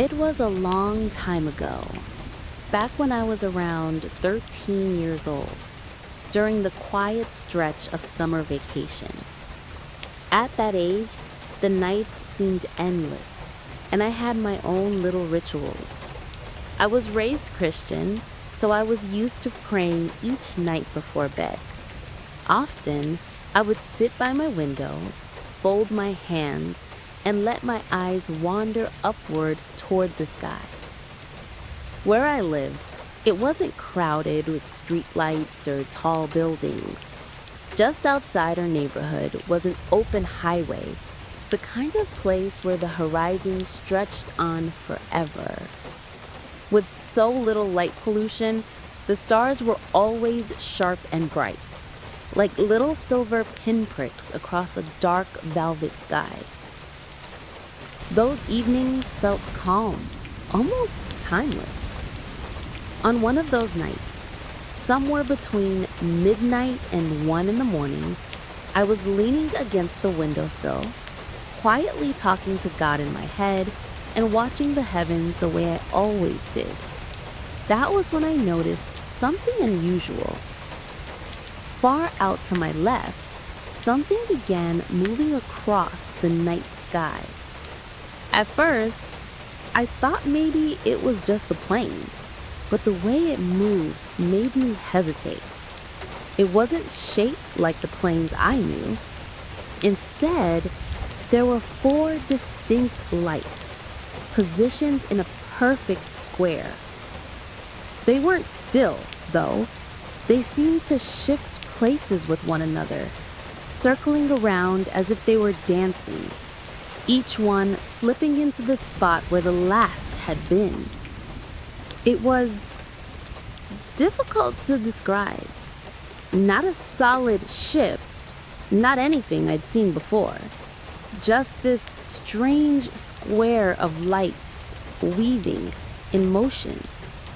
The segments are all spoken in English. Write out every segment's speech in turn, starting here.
It was a long time ago, back when I was around 13 years old, during the quiet stretch of summer vacation. At that age, the nights seemed endless, and I had my own little rituals. I was raised Christian, so I was used to praying each night before bed. Often, I would sit by my window, fold my hands, and let my eyes wander upward toward the sky. Where I lived, it wasn't crowded with streetlights or tall buildings. Just outside our neighborhood was an open highway, the kind of place where the horizon stretched on forever. With so little light pollution, the stars were always sharp and bright, like little silver pinpricks across a dark velvet sky. Those evenings felt calm, almost timeless. On one of those nights, somewhere between midnight and 1 in the morning, I was leaning against the windowsill, quietly talking to God in my head and watching the heavens the way I always did. That was when I noticed something unusual. Far out to my left, something began moving across the night sky. At first, I thought maybe it was just a plane, but the way it moved made me hesitate. It wasn't shaped like the planes I knew. Instead, there were 4 distinct lights, positioned in a perfect square. They weren't still, though. They seemed to shift places with one another, circling around as if they were dancing, each one slipping into the spot where the last had been. It was difficult to describe. Not a solid ship, not anything I'd seen before. Just this strange square of lights weaving in motion.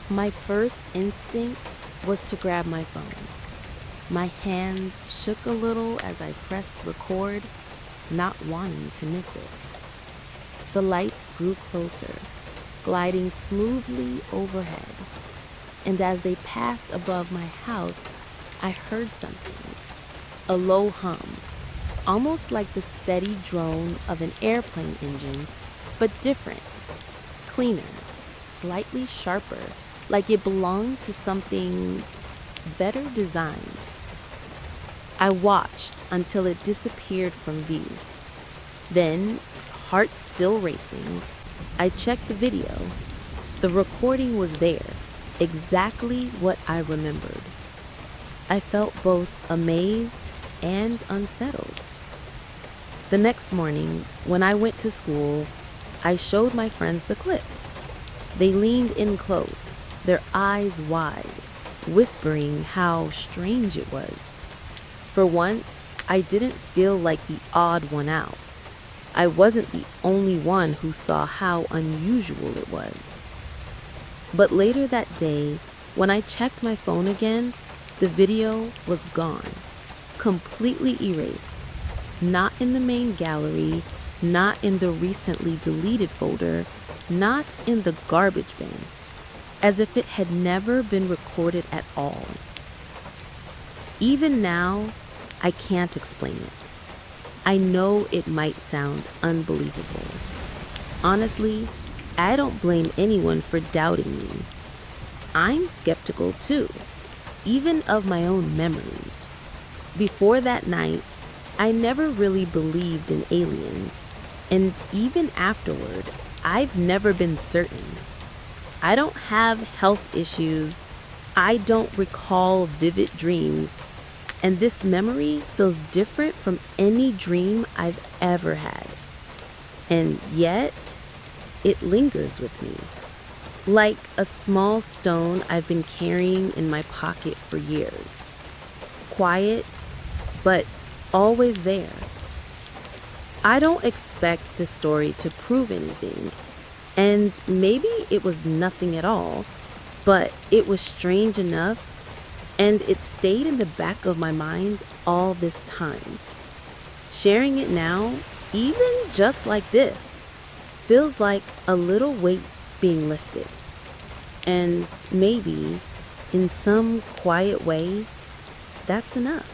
My first instinct was to grab my phone. My hands shook a little as I pressed record, not wanting to miss it. The lights grew closer, gliding smoothly overhead. And as they passed above my house, I heard something. A low hum, almost like the steady drone of an airplane engine, but different, cleaner, slightly sharper, like it belonged to something better designed. I watched until it disappeared from view. Then, heart still racing, I checked the video. The recording was there, exactly what I remembered. I felt both amazed and unsettled. The next morning, when I went to school, I showed my friends the clip. They leaned in close, their eyes wide, whispering how strange it was. For once, I didn't feel like the odd one out. I wasn't the only one who saw how unusual it was. But later that day, when I checked my phone again, the video was gone, completely erased. Not in the main gallery, not in the recently deleted folder, not in the garbage bin, as if it had never been recorded at all. Even now, I can't explain it. I know it might sound unbelievable. Honestly, I don't blame anyone for doubting me. I'm skeptical too, even of my own memory. Before that night, I never really believed in aliens, and even afterward, I've never been certain. I don't have health issues. I don't recall vivid dreams, and this memory feels different from any dream I've ever had. And yet, it lingers with me, like a small stone I've been carrying in my pocket for years. Quiet, but always there. I don't expect this story to prove anything, and maybe it was nothing at all, but it was strange enough, and it stayed in the back of my mind all this time. Sharing it now, even just like this, feels like a little weight being lifted. And maybe, in some quiet way, that's enough.